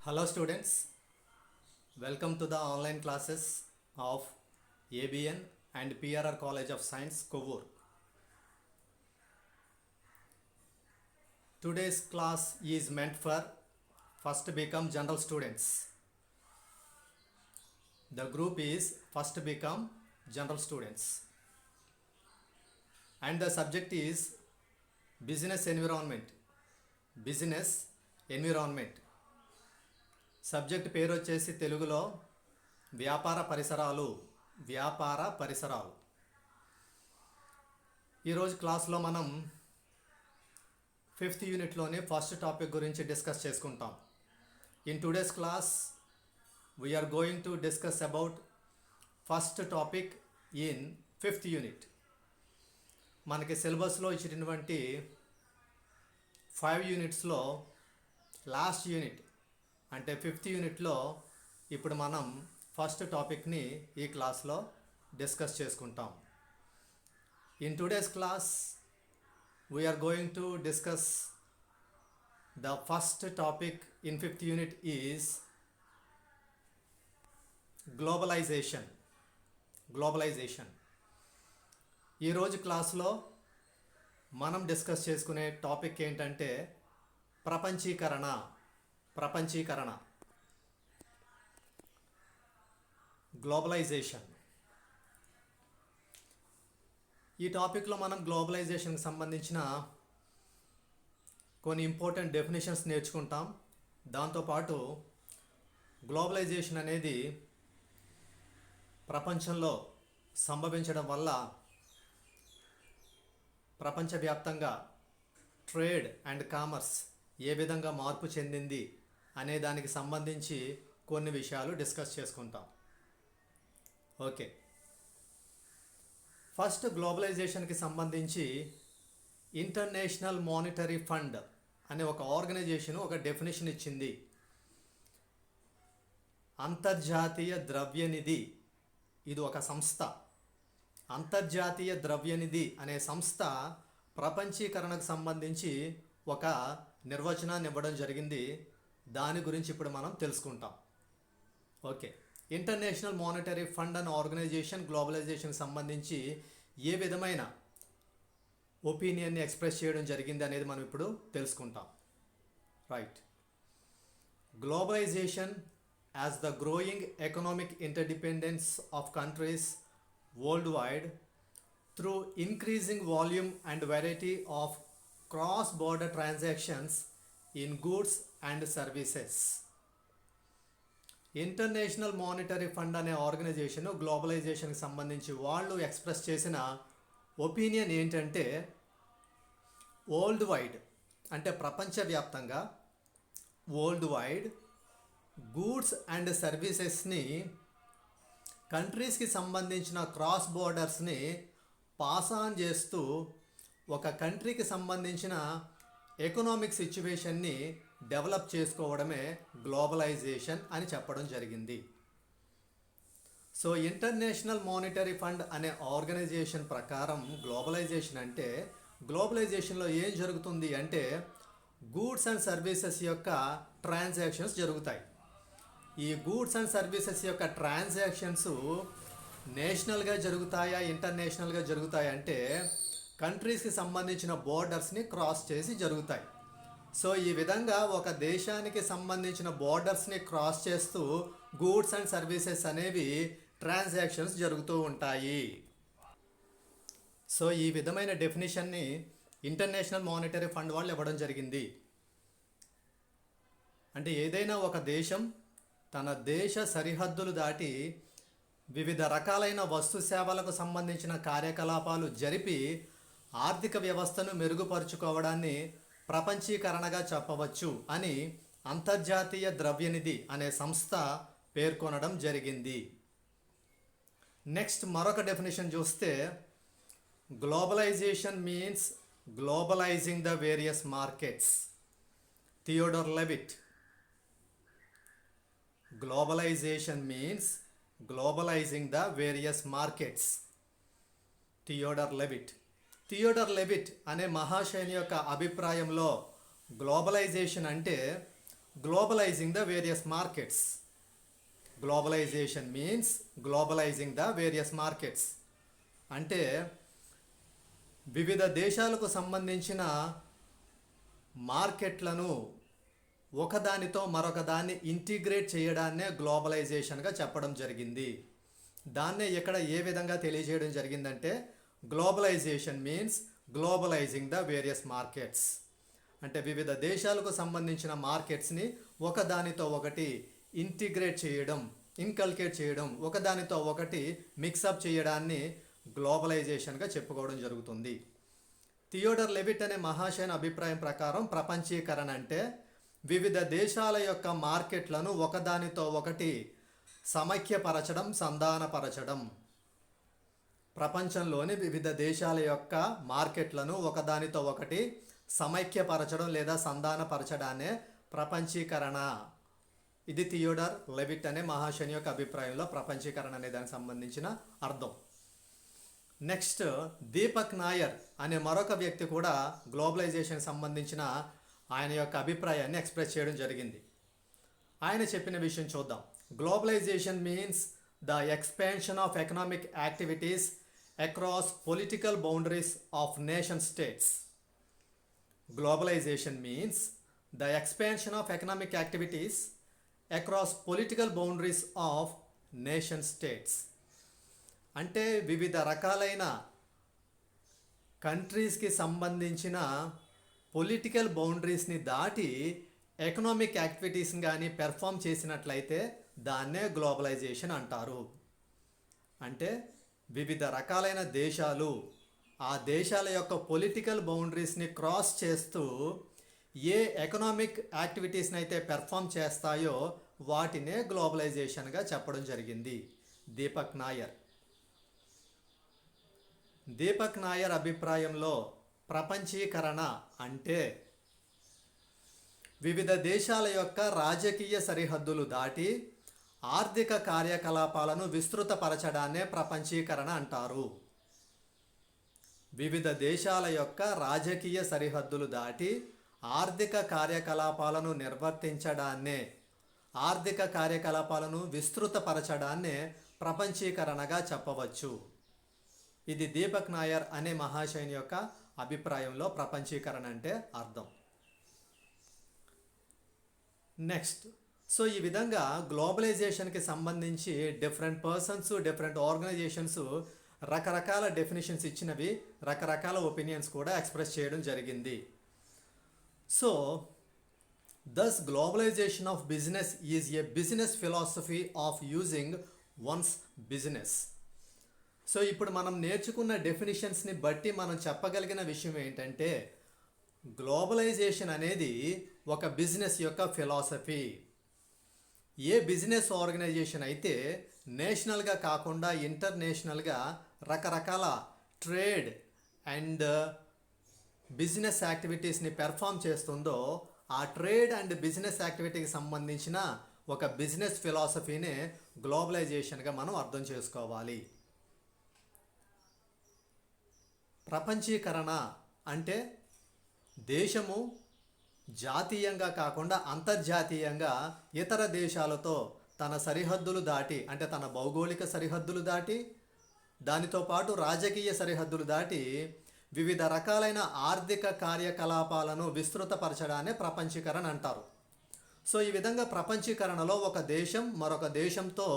Hello students, welcome to the online classes of ABN and PRR College of Science, Kovur. Today's class is meant for first become general students. The group is first become general students. And the subject is business environment. Business environment. Subject పేరు వచ్చేసి తెలుగులో వ్యాపార పరిసరాలు. ఈరోజు క్లాస్లో మనం 5th యూనిట్లోని first topic గురించి డిస్కస్ చేసుకుంటాం. In today's class we're going to discuss about first topic in 5th unit. మనకి సిలబస్లో ఇచ్చినటువంటి 5 యూనిట్స్లో లాస్ట్ యూనిట్ అంటే 5th యూనిట్లో ఇప్పుడు మనం ఫస్ట్ టాపిక్ని ఈ క్లాస్లో డిస్కస్ చేసుకుంటాం. In today's class we're going to discuss the first topic in 5th unit is globalisation. ఈరోజు క్లాస్లో మనం డిస్కస్ చేసుకునే టాపిక్ ఏంటంటే ప్రపంచీకరణ. గ్లోబలైజేషన్. ఈ టాపిక్లో మనం గ్లోబలైజేషన్కి సంబంధించిన కొన్ని ఇంపార్టెంట్ డెఫినేషన్స్ నేర్చుకుంటాం. దాంతోపాటు గ్లోబలైజేషన్ అనేది ప్రపంచంలో సంభవించడం వల్ల ప్రపంచవ్యాప్తంగా ట్రేడ్ అండ్ కామర్స్ ఏ విధంగా మార్పు చెందింది అనే దానికి సంబంధించి కొన్ని విషయాలు డిస్కస్ చేసుకుంటాం. ఓకే, ఫస్ట్ గ్లోబలైజేషన్కి సంబంధించి ఇంటర్నేషనల్ మానిటరీ ఫండ్ అనే ఒక ఆర్గనైజేషన్ ఒక డెఫినేషన్ ఇచ్చింది. అంతర్జాతీయ ద్రవ్యనిధి, ఇది ఒక సంస్థ. అంతర్జాతీయ ద్రవ్యనిధి అనే సంస్థ ప్రపంచీకరణకు సంబంధించి ఒక నిర్వచనాన్ని ఇవ్వడం జరిగింది. దాని గురించి ఇప్పుడు మనం తెలుసుకుంటాం. ఓకే, ఇంటర్నేషనల్ మానిటరీ ఫండ్ అనే ఆర్గనైజేషన్ గ్లోబలైజేషన్కి సంబంధించి ఏ విధమైన ఒపీనియన్ని ఎక్స్ప్రెస్ చేయడం జరిగింది అనేది మనం ఇప్పుడు తెలుసుకుంటాం. Right. Globalisation as the growing economic interdependence of countries world wide through increasing volume and variety of cross-border transactions in goods and services. International Monetary Fund అనే ఆర్గనైజేషన్ గ్లోబలైజేషన్కి సంబంధించి వాళ్ళు ఎక్స్ప్రెస్ చేసిన ఒపీనియన్ ఏంటంటే వరల్డ్ వైడ్ అంటే ప్రపంచవ్యాప్తంగా world wide goods and సర్వీసెస్ని కంట్రీస్కి సంబంధించిన క్రాస్ బోర్డర్స్ని పాస్ ఆన్ చేస్తూ ఒక కంట్రీకి సంబంధించిన ఎకనామిక్ సిచ్యువేషన్ని డెవలప్ చేసుకోవడమే గ్లోబలైజేషన్ అని చెప్పడం జరిగింది. సో ఇంటర్నేషనల్ మానిటరీ ఫండ్ అనే ఆర్గనైజేషన్ ప్రకారం గ్లోబలైజేషన్ అంటే గ్లోబలైజేషన్లో ఏం జరుగుతుంది అంటే గూడ్స్ అండ్ సర్వీసెస్ యొక్క ట్రాన్సాక్షన్స్ జరుగుతాయి. ఈ గూడ్స్ అండ్ సర్వీసెస్ యొక్క ట్రాన్సాక్షన్స్ నేషనల్గా జరుగుతాయా ఇంటర్నేషనల్గా జరుగుతాయా అంటే కంట్రీస్కి సంబంధించిన బోర్డర్స్ని క్రాస్ చేసి జరుగుతాయి. సో ఈ విధంగా ఒక దేశానికి సంబంధించిన బోర్డర్స్ని క్రాస్ చేస్తూ గూడ్స్ అండ్ సర్వీసెస్ అనేవి ట్రాన్సాక్షన్స్ జరుగుతూ ఉంటాయి. సో ఈ విధమైన డెఫినేషన్ని ఇంటర్నేషనల్ మానిటరీ ఫండ్ వాళ్ళు ఇవ్వడం జరిగింది. అంటే ఏదైనా ఒక దేశం తన దేశ సరిహద్దులు దాటి వివిధ రకాలైన వస్తు సేవలకు సంబంధించిన కార్యకలాపాలు జరిపి ఆర్థిక వ్యవస్థను మెరుగుపరుచుకోవడాన్ని ప్రపంచీకరణగా చెప్పవచ్చు అని అంతర్జాతీయ ద్రవ్యనిధి అనే సంస్థ పేర్కొనడం జరిగింది. నెక్స్ట్ మరొక డెఫినేషన్ చూస్తే globalisation means globalising the various markets. Theodore Levitt. Globalisation means globalising the various markets. Theodore Levitt అనే మహాశయుని యొక్క అభిప్రాయంలో గ్లోబలైజేషన్ అంటే globalising the various markets. Globalisation means globalising the various markets అంటే వివిధ దేశాలకు సంబంధించిన మార్కెట్లను ఒకదానితో మరొక దాన్ని ఇంటిగ్రేట్ చేయడాన్నే గ్లోబలైజేషన్గా చెప్పడం జరిగింది. దాన్నే ఇక్కడ ఏ విధంగా తెలియజేయడం జరిగిందంటే globalisation means globalising the various markets అంటే వివిధ దేశాలకు సంబంధించిన మార్కెట్స్ని ఒకదానితో ఒకటి ఇంటిగ్రేట్ చేయడం, ఇన్కల్కేట్ చేయడం, ఒకదానితో ఒకటి మిక్సప్ చేయడాన్ని గ్లోబలైజేషన్గా చెప్పుకోవడం జరుగుతుంది. థియోడర్ లెవిట్ అనే మహాశయన అభిప్రాయం ప్రకారం ప్రపంచీకరణ అంటే వివిధ దేశాల యొక్క మార్కెట్లను ఒకదానితో ఒకటి సమైక్యపరచడం, సంధానపరచడం. ప్రపంచంలోని వివిధ దేశాల యొక్క మార్కెట్లను ఒకదానితో ఒకటి సమైక్యపరచడం లేదా సంధానపరచడాన్నే ప్రపంచీకరణ. ఇది థియోడర్ లెవిట్ అనే మహాశయుని యొక్క అభిప్రాయంలో ప్రపంచీకరణ అనే దానికి సంబంధించిన అర్థం. నెక్స్ట్ దీపక్ నాయర్ అనే మరొక వ్యక్తి కూడా గ్లోబలైజేషన్ సంబంధించిన ఆయన యొక్క అభిప్రాయాన్ని ఎక్స్ప్రెస్ చేయడం జరిగింది. ఆయన చెప్పిన విషయం చూద్దాం. Globalisation means the expansion of economic activities across political boundaries of nation states. Globalization means the expansion of economic activities across political boundaries of nation states. అంటే వివిధ రకాలైన కంట్రీస్కి సంబంధించిన పొలిటికల్ బౌండరీస్ని దాటి ఎకనామిక్ యాక్టివిటీస్ని కానీ పెర్ఫామ్ చేసినట్లయితే దాన్నే గ్లోబలైజేషన్ అంటారు. అంటే వివిధ రకాలైన దేశాలు ఆ దేశాల యొక్క పొలిటికల్ బౌండరీస్ని క్రాస్ చేస్తూ ఏ ఎకనామిక్ యాక్టివిటీస్ని అయితే పెర్ఫామ్ చేస్తాయో వాటినే గ్లోబలైజేషన్గా చెప్పడం జరిగింది. దీపక్ నాయర్ అభిప్రాయంలో ప్రపంచీకరణ అంటే వివిధ దేశాల యొక్క రాజకీయ సరిహద్దులు దాటి ఆర్థిక కార్యకలాపాలను విస్తృతపరచడాన్నే ప్రపంచీకరణ అంటారు. వివిధ దేశాల యొక్క రాజకీయ సరిహద్దులు దాటి ఆర్థిక కార్యకలాపాలను నిర్వర్తించడాన్నే, ఆర్థిక కార్యకలాపాలను విస్తృతపరచడాన్నే ప్రపంచీకరణగా చెప్పవచ్చు. ఇది దీపక్ నాయర్ అనే మహాశయుని యొక్క అభిప్రాయంలో ప్రపంచీకరణ అంటే అర్థం. నెక్స్ట్ సో ఈ విధంగా గ్లోబలైజేషన్కి సంబంధించి డిఫరెంట్ పర్సన్స్, డిఫరెంట్ ఆర్గనైజేషన్స్ రకరకాల డెఫినేషన్స్ ఇచ్చినవి, రకరకాల ఒపీనియన్స్ కూడా ఎక్స్ప్రెస్ చేయడం జరిగింది. So thus globalisation of business is a business philosophy of using one's business. So ఇప్పుడు మనం నేర్చుకున్న డెఫినేషన్స్ని బట్టి మనం చెప్పగలిగిన విషయం ఏంటంటే గ్లోబలైజేషన్ అనేది ఒక బిజినెస్ యొక్క ఫిలాసఫీ. ఏ బిజినెస్ ఆర్గనైజేషన్ అయితే నేషనల్గా కాకుండా ఇంటర్నేషనల్గా రకరకాల ట్రేడ్ అండ్ బిజినెస్ యాక్టివిటీస్ని పెర్ఫామ్ చేస్తుందో ఆ ట్రేడ్ అండ్ బిజినెస్ యాక్టివిటీకి సంబంధించిన ఒక బిజినెస్ ఫిలాసఫీనే గ్లోబలైజేషన్గా మనం అర్థం చేసుకోవాలి. ప్రపంచీకరణ అంటే దేశము జాతీయంగా కాకుండా అంతర్జాతీయంగా ఇతర దేశాలతో తన సరిహద్దులు దాటి, అంటే తన భౌగోళిక సరిహద్దులు దాటి, దానితో పాటు రాజకీయ సరిహద్దులు దాటి వివిధ రకాలైన ఆర్థిక కార్యకలాపాలను విస్తృతపరచడాన్ని ప్రపంచీకరణ అంటారు. సో ఈ విధంగా ప్రపంచీకరణలో ఒక దేశం మరొక దేశంతో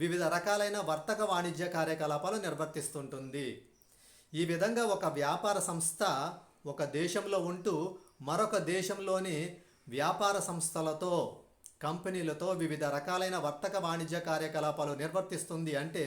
వివిధ రకాలైన వర్తక వాణిజ్య కార్యకలాపాలు నిర్వర్తిస్తుంటుంది. ఈ విధంగా ఒక వ్యాపార సంస్థ ఒక దేశంలో ఉంటూ మరొక దేశంలోని వ్యాపార సంస్థలతో, కంపెనీలతో వివిధ రకాలైన వర్తక వాణిజ్య కార్యకలాపాలు నిర్వర్తిస్తుంది అంటే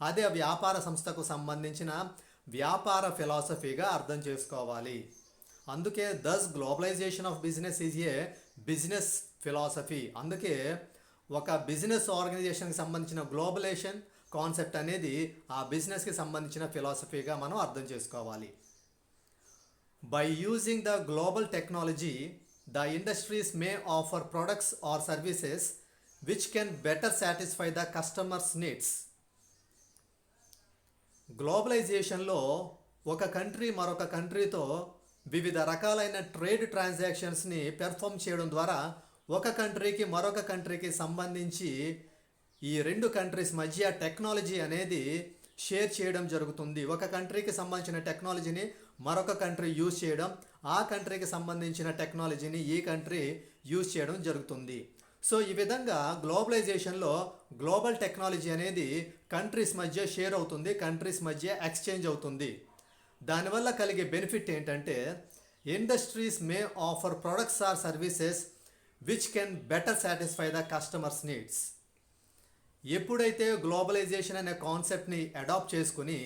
అదే వ్యాపార సంస్థకు సంబంధించిన వ్యాపార ఫిలాసఫీగా అర్థం చేసుకోవాలి. అందుకే thus globalisation of business is a business philosophy. అందుకే ఒక బిజినెస్ ఆర్గనైజేషన్కి సంబంధించిన గ్లోబలైజేషన్ కాన్సెప్ట్ అనేది ఆ బిజినెస్కి సంబంధించిన ఫిలాసఫీగా మనం అర్థం చేసుకోవాలి. By using the global technology the industries may offer products or services which can better satisfy the customers' needs. గ్లోబలైజేషన్లో ఒక కంట్రీ మరొక కంట్రీతో వివిధ రకాలైన ట్రేడ్ ట్రాన్సాక్షన్స్ని పెర్ఫామ్ చేయడం ద్వారా ఒక కంట్రీకి మరొక కంట్రీకి సంబంధించి ఈ రెండు కంట్రీస్ మధ్య టెక్నాలజీ అనేది షేర్ చేయడం జరుగుతుంది. ఒక కంట్రీకి సంబంధించిన టెక్నాలజీని మరొక కంట్రీ యూజ్ చేయడం, ఆ కంట్రీకి సంబంధించిన టెక్నాలజీని ఈ కంట్రీ యూజ్ చేయడం జరుగుతుంది. సో ఈ విధంగా గ్లోబలైజేషన్లో గ్లోబల్ టెక్నాలజీ అనేది కంట్రీస్ మధ్య షేర్ అవుతుంది, కంట్రీస్ మధ్య ఎక్స్చేంజ్ అవుతుంది. దానివల్ల కలిగే బెనిఫిట్ ఏంటంటే industries may offer products or services which can better satisfy the customers needs. ఎప్పుడైతే గ్లోబలైజేషన్ అనే కాన్సెప్ట్ని అడాప్ట్ చేసుకుని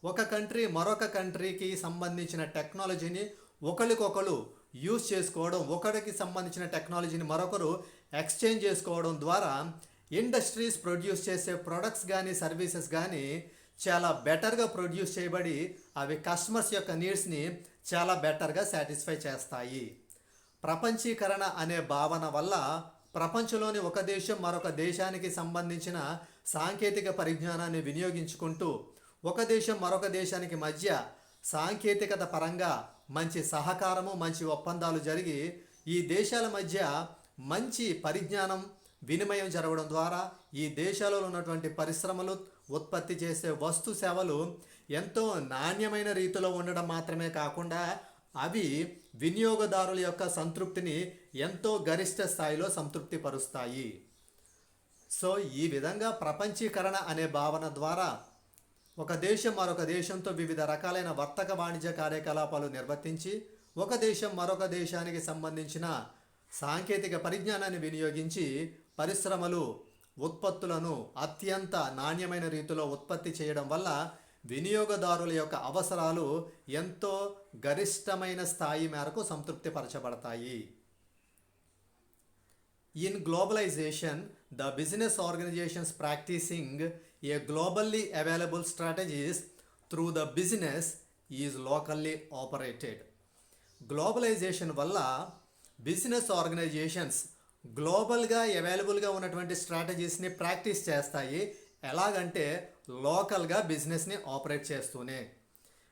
ఒక కంట్రీ మరొక కంట్రీకి సంబంధించిన టెక్నాలజీని ఒకరికొకరు యూజ్ చేసుకోవడం, ఒకరికి సంబంధించిన టెక్నాలజీని మరొకరు ఎక్స్చేంజ్ చేసుకోవడం ద్వారా ఇండస్ట్రీస్ ప్రొడ్యూస్ చేసే ప్రొడక్ట్స్ కానీ సర్వీసెస్ కానీ చాలా బెటర్గా ప్రొడ్యూస్ చేయబడి అవి కస్టమర్స్ యొక్క నీడ్స్ని చాలా బెటర్గా సాటిస్ఫై చేస్తాయి. ప్రపంచీకరణ అనే భావన వల్ల ప్రపంచంలోని ఒక దేశం మరొక దేశానికి సంబంధించిన సాంకేతిక పరిజ్ఞానాన్ని వినియోగించుకుంటూ ఒక దేశం మరొక దేశానికి మధ్య సాంకేతికత పరంగా మంచి సహకారము, మంచి ఒప్పందాలు జరిగి ఈ దేశాల మధ్య మంచి పరిజ్ఞానం వినిమయం జరగడం ద్వారా ఈ దేశాలలో ఉన్నటువంటి పరిశ్రమలు ఉత్పత్తి చేసే వస్తు సేవలు ఎంతో నాణ్యమైన రీతిలో ఉండడం మాత్రమే కాకుండా అవి వినియోగదారుల యొక్క సంతృప్తిని ఎంతో గరిష్ట స్థాయిలో సంతృప్తి పరుస్తాయి. సో ఈ విధంగా ప్రపంచీకరణ అనే భావన ద్వారా ఒక దేశం మరొక దేశంతో వివిధ రకాలైన వర్తక వాణిజ్య కార్యకలాపాలు నిర్వర్తించి ఒక దేశం మరొక దేశానికి సంబంధించిన సాంకేతిక పరిజ్ఞానాన్ని వినియోగించి పరిశ్రమలు ఉత్పత్తులను అత్యంత నాణ్యమైన రీతిలో ఉత్పత్తి చేయడం వల్ల వినియోగదారుల యొక్క అవసరాలు ఎంతో గరిష్టమైన స్థాయి మేరకు సంతృప్తిపరచబడతాయి. In globalization, the business organizations practicing a globally available strategies through the business is locally operated. గ్లోబలైజేషన్ వల్ల బిజినెస్ ఆర్గనైజేషన్స్ గ్లోబల్గా అవైలబుల్గా ఉన్నటువంటి స్ట్రాటజీస్ని ప్రాక్టీస్ చేస్తాయి. ఎలాగంటే లోకల్గా బిజినెస్ని ఆపరేట్ చేస్తూనే.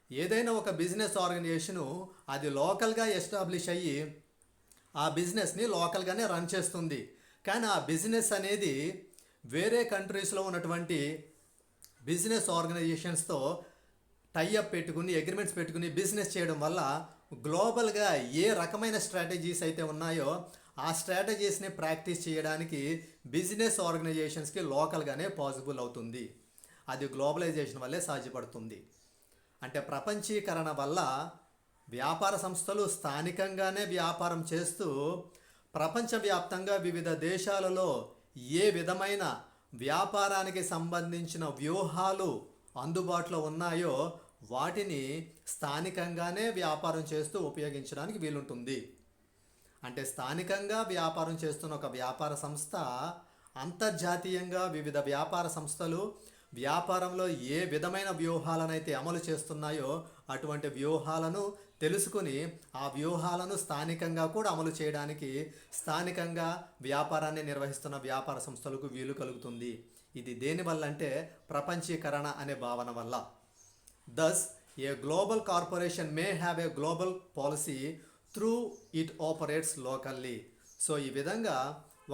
ఏదైనా ఒక బిజినెస్ ఆర్గనైజేషను అది లోకల్గా ఎస్టాబ్లిష్ అయ్యి ఆ బిజినెస్ని లోకల్గానే రన్ చేస్తుంది. కానీ ఆ బిజినెస్ అనేది వేరే కంట్రీస్లో ఉన్నటువంటి బిజినెస్ ఆర్గనైజేషన్స్తో టైఅప్ పెట్టుకుని అగ్రిమెంట్స్ పెట్టుకుని బిజినెస్ చేయడం వల్ల గ్లోబల్గా ఏ రకమైన స్ట్రాటజీస్ అయితే ఉన్నాయో ఆ స్ట్రాటజీస్ని ప్రాక్టీస్ చేయడానికి బిజినెస్ ఆర్గనైజేషన్స్కి లోకల్గానే పాసిబుల్ అవుతుంది. అది గ్లోబలైజేషన్ వల్లే సాధ్యపడుతుంది. అంటే ప్రపంచీకరణ వల్ల వ్యాపార సంస్థలు స్థానికంగానే వ్యాపారం చేస్తూ ప్రపంచవ్యాప్తంగా వివిధ దేశాలలో ఏ విధమైన వ్యాపారానికి సంబంధించిన వ్యూహాలు అందుబాటులో ఉన్నాయో వాటిని స్థానికంగానే వ్యాపారం చేస్తూ ఉపయోగించడానికి వీలుంటుంది. అంటే స్థానికంగా వ్యాపారం చేస్తున్న ఒక వ్యాపార సంస్థ అంతర్జాతీయంగా వివిధ వ్యాపార సంస్థలు వ్యాపారంలో ఏ విధమైన వ్యూహాలనైతే అమలు చేస్తున్నాయో అటువంటి వ్యూహాలను తెలుసుకుని ఆ వ్యూహాలను స్థానికంగా కూడా అమలు చేయడానికి స్థానికంగా వ్యాపారాన్ని నిర్వహిస్తున్న వ్యాపార సంస్థలకు వీలు కలుగుతుంది. ఇది దేనివల్ల అంటే ప్రపంచీకరణ అనే భావన వల్ల. Thus a global corporation may have a global policy through it operates locally. So ఈ విధంగా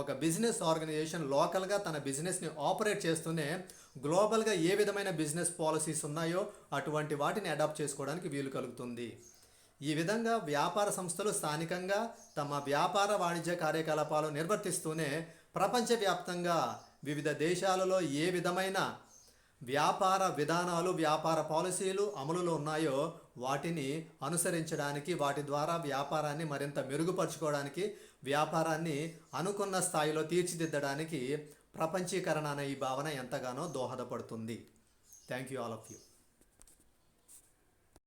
ఒక బిజినెస్ ఆర్గనైజేషన్ లోకల్గా తన బిజినెస్ని ఆపరేట్ చేస్తూనే గ్లోబల్గా ఏ విధమైన బిజినెస్ పాలసీస్ ఉన్నాయో అటువంటి వాటిని అడాప్ట్ చేసుకోవడానికి వీలు కలుగుతుంది. ఈ విధంగా వ్యాపార సంస్థలు స్థానికంగా తమ వ్యాపార వాణిజ్య కార్యకలాపాలు నిర్వర్తిస్తూనే ప్రపంచవ్యాప్తంగా వివిధ దేశాలలో ఏ విధమైన వ్యాపార విధానాలు వ్యాపార పాలసీలు అమలులో ఉన్నాయో వాటిని అనుసరించడానికి వాటి ద్వారా వ్యాపారాన్ని మరింత మెరుగుపరుచుకోవడానికి వ్యాపారాన్ని అనుకున్న స్థాయిలో తీర్చిదిద్దడానికి ప్రపంచీకరణ అనే ఈ భావన ఎంతగానో దోహదపడుతుంది. Thank you all of you.